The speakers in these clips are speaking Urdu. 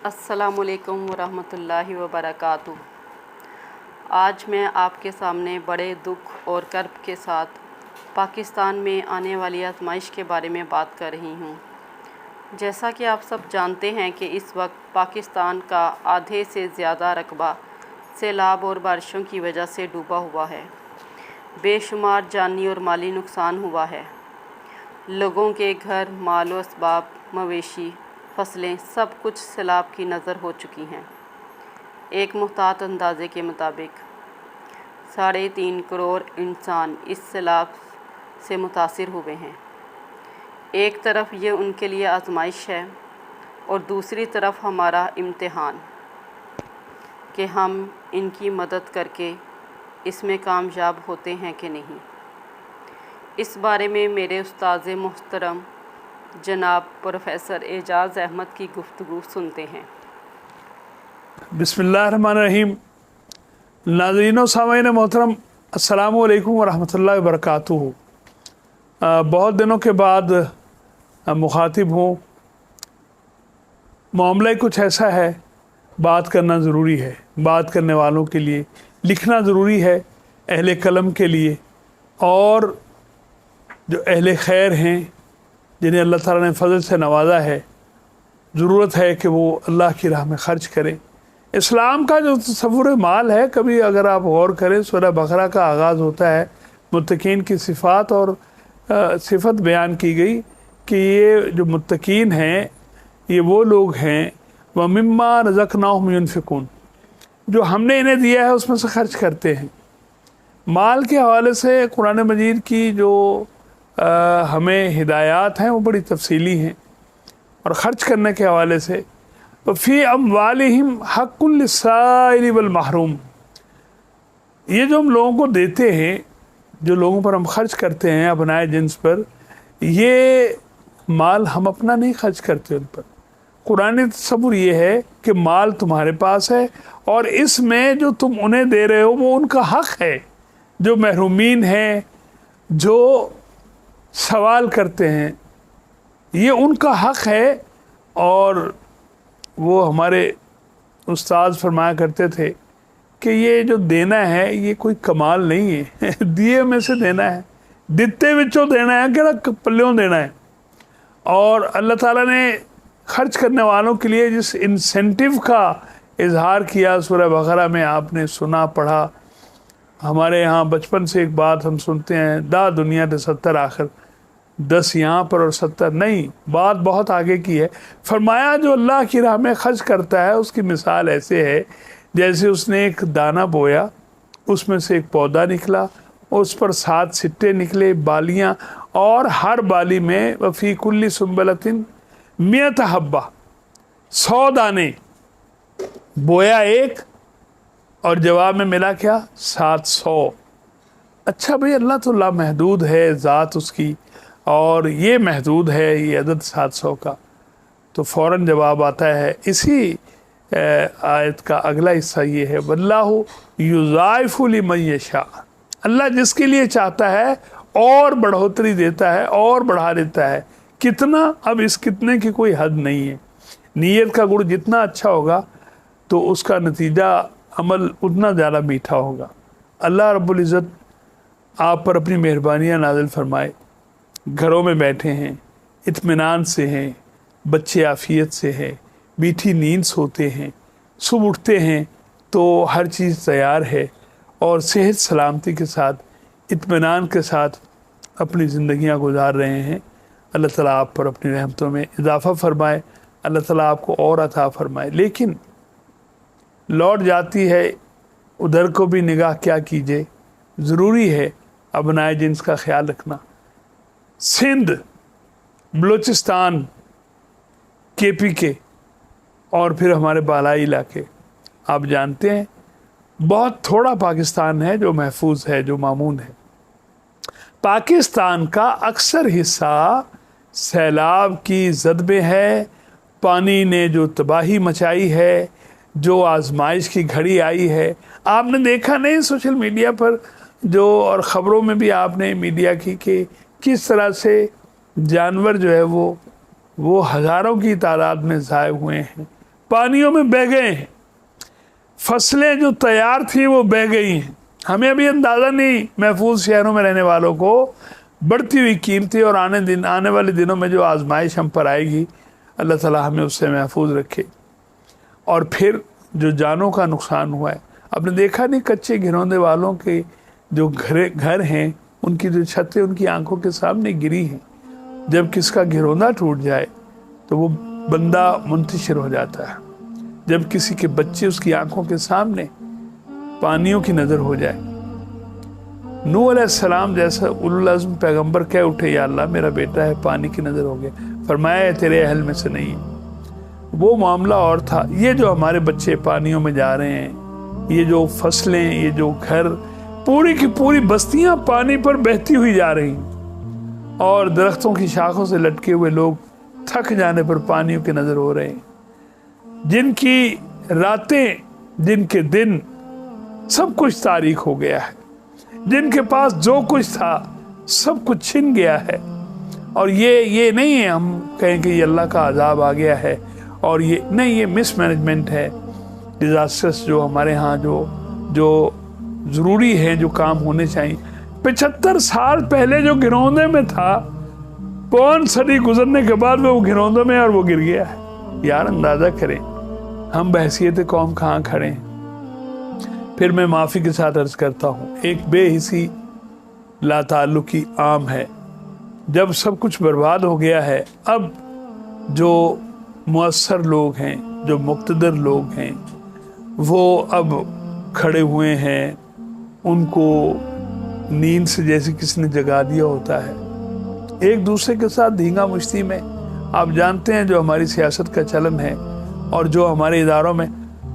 السلام علیکم ورحمۃ اللہ وبرکاتہ۔ آج میں آپ کے سامنے بڑے دکھ اور کرب کے ساتھ پاکستان میں آنے والی آزمائش کے بارے میں بات کر رہی ہوں۔ جیسا کہ آپ سب جانتے ہیں کہ اس وقت پاکستان کا آدھے سے زیادہ رقبہ سیلاب اور بارشوں کی وجہ سے ڈوبا ہوا ہے۔ بے شمار جانی اور مالی نقصان ہوا ہے۔ لوگوں کے گھر، مال و اسباب، مویشی، فصلیں سب کچھ سیلاب کی نظر ہو چکی ہیں۔ ایک محتاط اندازے کے مطابق 3.5 کروڑ انسان اس سیلاب سے متاثر ہوئے ہیں۔ ایک طرف یہ ان کے لیے آزمائش ہے اور دوسری طرف ہمارا امتحان کہ ہم ان کی مدد کر کے اس میں کامیاب ہوتے ہیں کہ نہیں۔ اس بارے میں میرے استاد محترم جناب پروفیسر اعجاز احمد کی گفتگو سنتے ہیں۔ بسم اللہ الرحمن الرحیم۔ ناظرین و سامعین محترم، السلام علیکم ورحمۃ اللہ وبرکاتہ۔ بہت دنوں کے بعد مخاطب ہوں۔ معاملہ کچھ ایسا ہے، بات کرنا ضروری ہے، بات کرنے والوں کے لیے لکھنا ضروری ہے، اہل قلم کے لیے، اور جو اہل خیر ہیں جنہیں اللہ تعالیٰ نے فضل سے نوازا ہے، ضرورت ہے کہ وہ اللہ کی راہ میں خرچ کریں۔ اسلام کا جو تصور مال ہے، کبھی اگر آپ غور کریں، سورہ بقرہ کا آغاز ہوتا ہے، متقین کی صفات اور صفت بیان کی گئی کہ یہ جو متقین ہیں یہ وہ لوگ ہیں وَمِمَّا رَزَقْنَاهُمْ يُنْفِقُونَ، جو ہم نے انہیں دیا ہے اس میں سے خرچ کرتے ہیں۔ مال کے حوالے سے قرآن مجید کی جو ہمیں ہدایات ہیں وہ بڑی تفصیلی ہیں، اور خرچ کرنے کے حوالے سے فی اموالہم حق للسائل والمحروم، یہ جو ہم لوگوں کو دیتے ہیں، جو لوگوں پر ہم خرچ کرتے ہیں ابنائے جنس پر، یہ مال ہم اپنا نہیں خرچ کرتے ان پر۔ قرآن تصور یہ ہے کہ مال تمہارے پاس ہے اور اس میں جو تم انہیں دے رہے ہو وہ ان کا حق ہے، جو محرومین ہیں، جو سوال کرتے ہیں، یہ ان کا حق ہے۔ اور وہ ہمارے استاد فرمایا کرتے تھے کہ یہ جو دینا ہے یہ کوئی کمال نہیں ہے، دیے میں سے دینا ہے، دتے وچوں دینا ہے، کہڑا پلیوں دینا ہے۔ اور اللہ تعالیٰ نے خرچ کرنے والوں کے لیے جس انسینٹیو کا اظہار کیا سورہ بقرہ میں، آپ نے سنا، پڑھا۔ ہمارے یہاں بچپن سے ایک بات ہم سنتے ہیں، دا دنیا دے 70 آخر، 10 یہاں پر اور 70 نہیں، بات بہت آگے کی ہے۔ فرمایا جو اللہ کی راہ میں خرچ کرتا ہے اس کی مثال ایسے ہے جیسے اس نے ایک دانہ بویا، اس میں سے ایک پودا نکلا، اس پر 7 سٹے نکلے، بالیاں، اور ہر بالی میں وفی کل سنبلۃ 100 حبہ، 100 دانے، بویا ایک اور جواب میں ملا کیا؟ 700۔ اچھا بھئی، اللہ تو لامحدود ہے ذات اس کی، اور یہ محدود ہے یہ عدد 700 کا، تو فوراً جواب آتا ہے اسی آیت کا اگلا حصہ یہ ہے، وَاللَّهُ يُضَاعِفُ لِمَن يَشَاءُ، اللہ جس کے لیے چاہتا ہے اور بڑھوتری دیتا ہے اور بڑھا دیتا ہے۔ کتنا؟ اب اس کتنے کی کوئی حد نہیں ہے۔ نیت کا گڑ جتنا اچھا ہوگا تو اس کا نتیجہ عمل اتنا زیادہ میٹھا ہوگا۔ اللہ رب العزت آپ پر اپنی مہربانیاں نازل فرمائے۔ گھروں میں بیٹھے ہیں، اطمینان سے ہیں، بچے عافیت سے ہیں، میٹھی نیند سوتے ہیں، صبح اٹھتے ہیں تو ہر چیز تیار ہے، اور صحت سلامتی کے ساتھ، اطمینان کے ساتھ اپنی زندگیاں گزار رہے ہیں۔ اللہ تعالیٰ آپ پر اپنی رحمتوں میں اضافہ فرمائے، اللہ تعالیٰ آپ کو اور عطا فرمائے۔ لیکن لوٹ جاتی ہے ادھر کو بھی نگاہ کیا کیجئے، ضروری ہے ابنائے جنس کا خیال رکھنا۔ سندھ، بلوچستان، KPK اور پھر ہمارے بالائی علاقے، آپ جانتے ہیں بہت تھوڑا پاکستان ہے جو محفوظ ہے، جو مامون ہے۔ پاکستان کا اکثر حصہ سیلاب کی زد میں ہے، پانی نے جو تباہی مچائی ہے، جو آزمائش کی گھڑی آئی ہے۔ آپ نے دیکھا نہیں سوشل میڈیا پر جو، اور خبروں میں بھی آپ نے میڈیا کی، کہ کس طرح سے جانور جو ہے وہ ہزاروں کی تعداد میں ضائع ہوئے ہیں، پانیوں میں بہہ گئے ہیں، فصلیں جو تیار تھیں وہ بہہ گئی ہیں. ہمیں ابھی اندازہ نہیں، محفوظ شہروں میں رہنے والوں کو، بڑھتی ہوئی قیمتیں اور آنے والے دنوں میں جو آزمائش ہم پر آئے گی، اللہ تعالی ہمیں اس سے محفوظ رکھے. اور پھر جو جانوں کا نقصان ہوا ہے، آپ نے دیکھا نہیں کچے گھروندے والوں کے جو گھر ہیں، ان کی جو چھتیں ان کی آنکھوں کے سامنے گری ہیں. جب کس کا گھروندہ ٹوٹ جائے تو وہ بندہ منتشر ہو جاتا ہے. جب کسی کے بچے اس کی آنکھوں کے سامنے پانیوں کی نظر ہو جائے. نوح علیہ السلام جیسا اولو العزم پیغمبر کہہ اٹھے، یا اللہ میرا بیٹا ہے پانی کی نظر ہو گیا، فرمایا تیرے اہل میں سے نہیں ہے. وہ معاملہ اور تھا. یہ جو ہمارے بچے پانیوں میں جا رہے ہیں، یہ جو فصلیں، یہ جو گھر، پوری کی پوری بستیاں پانی پر بہتی ہوئی جا رہی ہیں، اور درختوں کی شاخوں سے لٹکے ہوئے لوگ تھک جانے پر پانیوں کی نظر ہو رہے ہیں. جن کی راتیں، جن کے دن، سب کچھ تاریک ہو گیا ہے. جن کے پاس جو کچھ تھا سب کچھ چھن گیا ہے. اور یہ نہیں ہے ہم کہیں کہ یہ اللہ کا عذاب آ گیا ہے، اور یہ نہیں، یہ مس مینجمنٹ ہے. ڈیزاسٹرس جو ہمارے ہاں جو ضروری ہے، جو کام ہونے چاہیے. 75 سال پہلے جو گھروندے میں تھا، 5 صدی گزرنے کے بعد وہ گھروندے میں اور وہ گر گیا ہے. یار اندازہ کریں ہم بحیثیت قوم کہاں کھڑے ہیں. پھر میں معافی کے ساتھ عرض کرتا ہوں، ایک بے حسی لا تعلقی عام ہے. جب سب کچھ برباد ہو گیا ہے، اب جو مؤثر لوگ ہیں، جو مقتدر لوگ ہیں، وہ اب کھڑے ہوئے ہیں. ان کو نیند سے جیسے کسی نے جگا دیا ہوتا ہے، ایک دوسرے کے ساتھ دھینگا مشتی میں. آپ جانتے ہیں جو ہماری سیاست کا چلن ہے اور جو ہمارے اداروں میں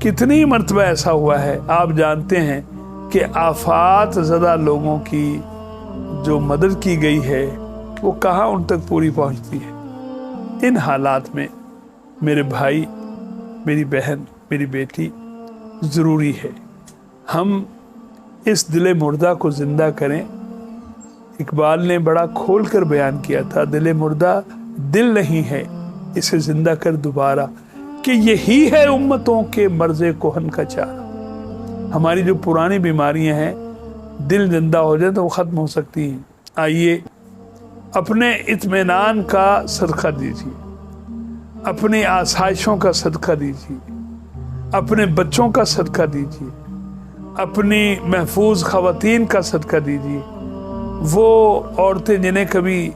کتنی مرتبہ ایسا ہوا ہے. آپ جانتے ہیں کہ آفات زدہ لوگوں کی جو مدد کی گئی ہے وہ کہاں ان تک پوری پہنچتی ہے. ان حالات میں میرے بھائی، میری بہن، میری بیٹی، ضروری ہے ہم اس دل مردہ کو زندہ کریں. اقبال نے بڑا کھول کر بیان کیا تھا، دل مردہ دل نہیں ہے، اسے زندہ کر دوبارہ، کہ یہی ہے امتوں کے مرض کہن کا چارہ. ہماری جو پرانی بیماریاں ہیں، دل زندہ ہو جائے تو وہ ختم ہو سکتی ہیں. آئیے اپنے اطمینان کا صدقہ دیجیے، اپنی آسائشوں کا صدقہ دیجیے، اپنے بچوں کا صدقہ دیجیے، اپنی محفوظ خواتین کا صدقہ دیجیے. وہ عورتیں جنہیں کبھی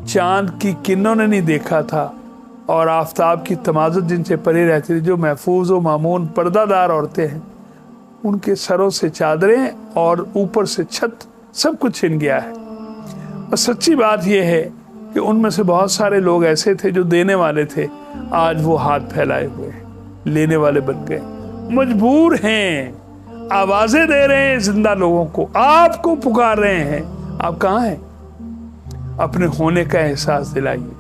چاند کی کرنوں نے نہیں دیکھا تھا اور آفتاب کی تمازت جن سے پرے رہتی تھی، جو محفوظ و مامون پردہ دار عورتیں ہیں، ان کے سروں سے چادریں اور اوپر سے چھت سب کچھ چھن گیا ہے. اور سچی بات یہ ہے کہ ان میں سے بہت سارے لوگ ایسے تھے جو دینے والے تھے، آج وہ ہاتھ پھیلائے ہوئے ہیں، لینے والے بن گئے، مجبور ہیں. آوازیں دے رہے ہیں زندہ لوگوں کو، آپ کو پکار رہے ہیں. آپ کہاں ہیں؟ اپنے ہونے کا احساس دلائیے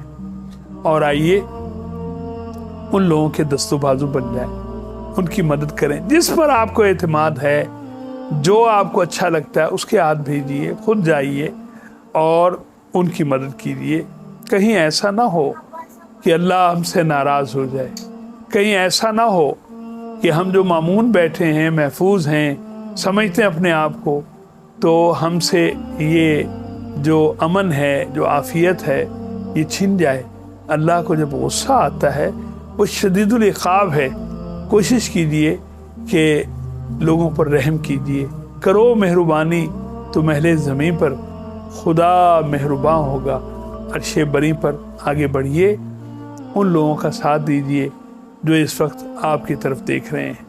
اور آئیے ان لوگوں کے دست و بازو بن جائیں، ان کی مدد کریں. جس پر آپ کو اعتماد ہے، جو آپ کو اچھا لگتا ہے، اس کے ہاتھ بھیجیے، خود جائیے اور ان کی مدد کیجیے. کہیں ایسا نہ ہو کہ اللہ ہم سے ناراض ہو جائے. کہیں ایسا نہ ہو کہ ہم جو مامون بیٹھے ہیں، محفوظ ہیں، سمجھتے ہیں اپنے آپ کو، تو ہم سے یہ جو امن ہے، جو عافیت ہے، یہ چھن جائے. اللہ کو جب غصہ آتا ہے، وہ شدید العقاب ہے. کوشش کیجئے کہ لوگوں پر رحم کیجئے، کرو مہربانی تو محل زمین پر خدا مہرباں ہوگا. عرش بری پر آگے بڑھیے، ان لوگوں کا ساتھ دیجئے جو اس وقت آپ کی طرف دیکھ رہے ہیں.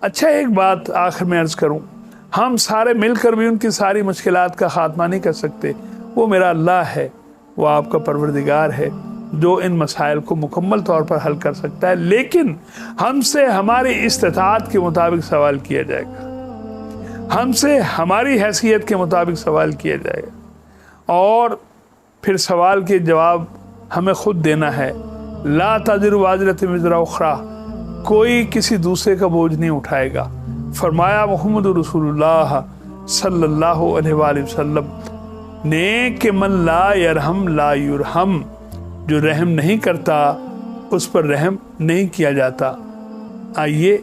اچھا، ایک بات آخر میں عرض کروں، ہم سارے مل کر بھی ان کی ساری مشکلات کا خاتمہ نہیں کر سکتے. وہ میرا اللہ ہے، وہ آپ کا پروردگار ہے جو ان مسائل کو مکمل طور پر حل کر سکتا ہے. لیکن ہم سے ہماری استطاعت کے مطابق سوال کیا جائے گا، ہم سے ہماری حیثیت کے مطابق سوال کیا جائے گا، اور پھر سوال کے جواب ہمیں خود دینا ہے. لا تزر وازرۃ وزر اخری، کوئی کسی دوسرے کا بوجھ نہیں اٹھائے گا. فرمایا محمد رسول اللہ صلی اللہ علیہ وآلہ وسلم نے کہ من لا یرحم لا یرحم، جو رحم نہیں کرتا اس پر رحم نہیں کیا جاتا. آئیے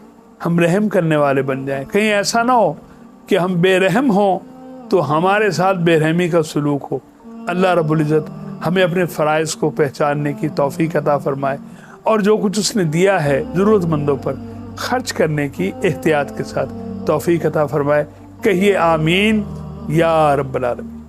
ہم رحم کرنے والے بن جائیں. کہیں ایسا نہ ہو کہ ہم بے رحم ہوں تو ہمارے ساتھ بے رحمی کا سلوک ہو. اللہ رب العزت ہمیں اپنے فرائض کو پہچاننے کی توفیق عطا فرمائے اور جو کچھ اس نے دیا ہے ضرورت مندوں پر خرچ کرنے کی احتیاط کے ساتھ توفیق عطا فرمائے. کہیے آمین یا رب العالمین.